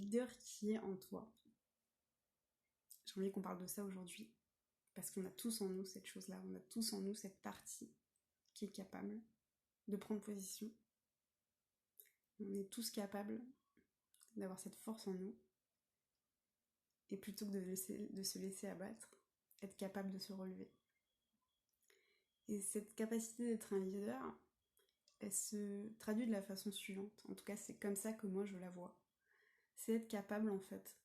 leader qui est en toi. J'ai envie qu'on parle de ça aujourd'hui, parce qu'on a tous en nous cette chose-là, on a tous en nous cette partie qui est capable de prendre position. On est tous capables d'avoir cette force en nous, et plutôt que de se laisser abattre, être capable de se relever. Et cette capacité d'être un leader, elle se traduit de la façon suivante. En tout cas, c'est comme ça que moi je la vois. C'est être capable, en fait,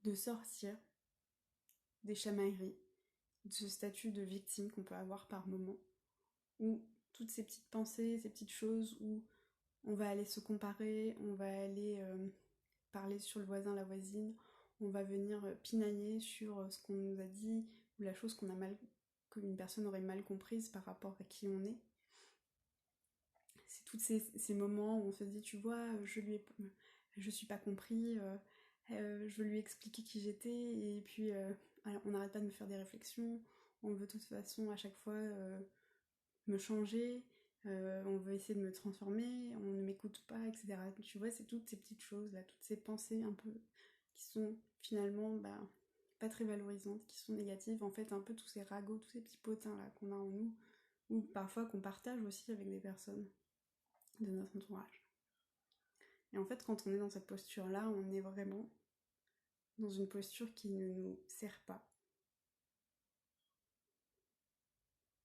de sortir des chamailleries, de ce statut de victime qu'on peut avoir par moment, où toutes ces petites pensées, ces petites choses, où on va aller se comparer, on va aller parler sur le voisin, la voisine, on va venir pinailler sur ce qu'on nous a dit, ou la chose qu'une personne aurait mal comprise par rapport à qui on est. C'est tous ces moments où on se dit, tu vois, je suis pas compris, je veux lui expliquer qui j'étais, et puis on n'arrête pas de me faire des réflexions, on veut de toute façon à chaque fois me changer, on veut essayer de me transformer, on ne m'écoute pas, etc. Tu vois, c'est toutes ces petites choses là, toutes ces pensées un peu qui sont finalement pas très valorisantes, qui sont négatives, en fait un peu tous ces ragots, tous ces petits potins là qu'on a en nous, ou parfois qu'on partage aussi avec des personnes de notre entourage. Et en fait, quand on est dans cette posture-là, on est vraiment dans une posture qui ne nous sert pas.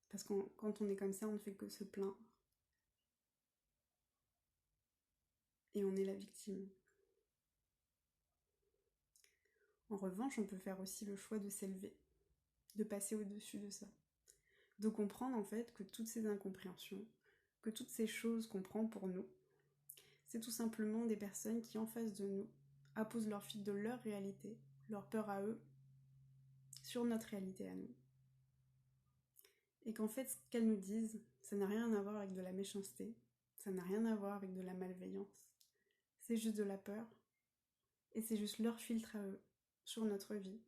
Parce que quand on est comme ça, on ne fait que se plaindre. Et on est la victime. En revanche, on peut faire aussi le choix de s'élever, de passer au-dessus de ça. De comprendre en fait que toutes ces incompréhensions, que toutes ces choses qu'on prend pour nous, c'est tout simplement des personnes qui, en face de nous, apposent leur fil de leur réalité, leur peur à eux, sur notre réalité à nous. Et qu'en fait, ce qu'elles nous disent, ça n'a rien à voir avec de la méchanceté, ça n'a rien à voir avec de la malveillance. C'est juste de la peur, et c'est juste leur filtre à eux, sur notre vie.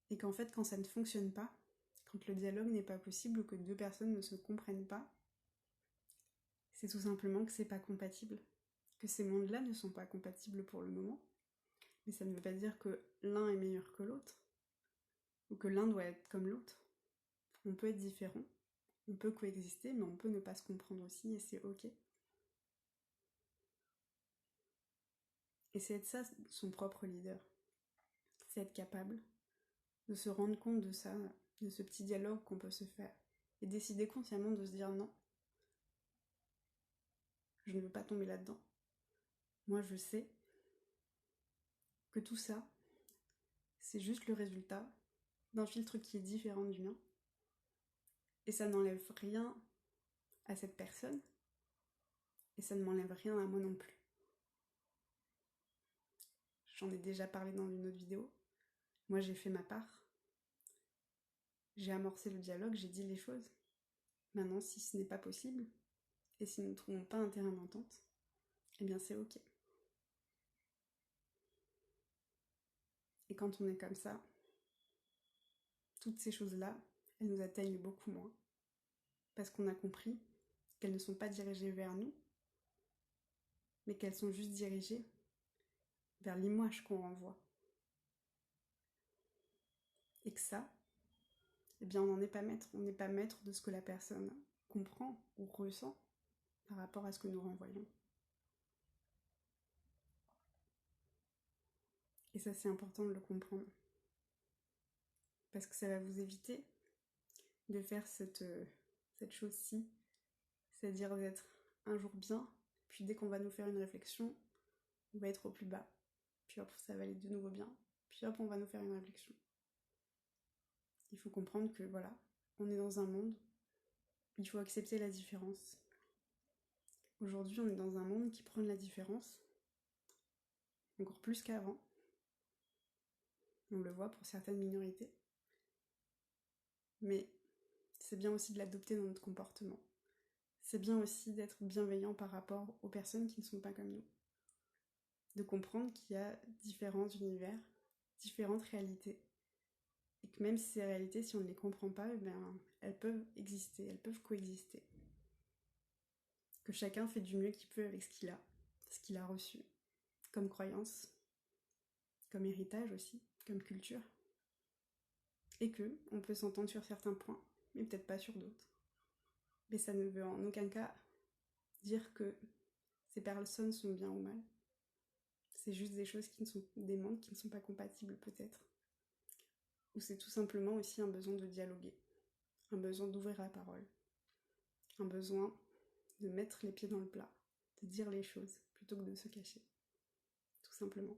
Et qu'en fait, quand ça ne fonctionne pas, quand le dialogue n'est pas possible ou que deux personnes ne se comprennent pas, c'est tout simplement que c'est pas compatible. Que ces mondes-là ne sont pas compatibles pour le moment. Mais ça ne veut pas dire que l'un est meilleur que l'autre, ou que l'un doit être comme l'autre. On peut être différent, on peut coexister, mais on peut ne pas se comprendre aussi, et c'est ok. Et c'est être ça, son propre leader. C'est être capable de se rendre compte de ça, de ce petit dialogue qu'on peut se faire, et décider consciemment de se dire non, je ne veux pas tomber là-dedans. Moi, je sais que tout ça, c'est juste le résultat d'un filtre qui est différent du mien, et ça n'enlève rien à cette personne, et ça ne m'enlève rien à moi non plus. J'en ai déjà parlé dans une autre vidéo. Moi, j'ai fait ma part. J'ai amorcé le dialogue, j'ai dit les choses. Maintenant, si ce n'est pas possible, et si nous ne trouvons pas un terrain d'entente, eh bien c'est ok. Et quand on est comme ça, toutes ces choses-là, elles nous atteignent beaucoup moins. Parce qu'on a compris qu'elles ne sont pas dirigées vers nous, mais qu'elles sont juste dirigées vers l'image qu'on renvoie. Et que ça, eh bien on n'en est pas maître. On n'est pas maître de ce que la personne comprend ou ressent par rapport à ce que nous renvoyons. Et ça, c'est important de le comprendre. Parce que ça va vous éviter de faire cette chose-ci, c'est-à-dire d'être un jour bien, puis dès qu'on va nous faire une réflexion, on va être au plus bas, puis hop, ça va aller de nouveau bien, puis hop, on va nous faire une réflexion. Il faut comprendre que voilà, on est dans un monde, il faut accepter la différence. Aujourd'hui, on est dans un monde qui prône la différence, encore plus qu'avant. On le voit pour certaines minorités. Mais c'est bien aussi de l'adopter dans notre comportement. C'est bien aussi d'être bienveillant par rapport aux personnes qui ne sont pas comme nous. De comprendre qu'il y a différents univers, différentes réalités. Et que même si ces réalités, si on ne les comprend pas, eh bien, elles peuvent exister, elles peuvent coexister. que chacun fait du mieux qu'il peut avec ce qu'il a reçu, comme croyance, comme héritage aussi, comme culture. Et que on peut s'entendre sur certains points, mais peut-être pas sur d'autres. Mais ça ne veut en aucun cas dire que ces personnes sont bien ou mal. C'est juste des choses qui ne sont des mondes qui ne sont pas compatibles peut-être. Ou c'est tout simplement aussi un besoin de dialoguer, un besoin d'ouvrir la parole, un besoin de mettre les pieds dans le plat, de dire les choses plutôt que de se cacher, tout simplement.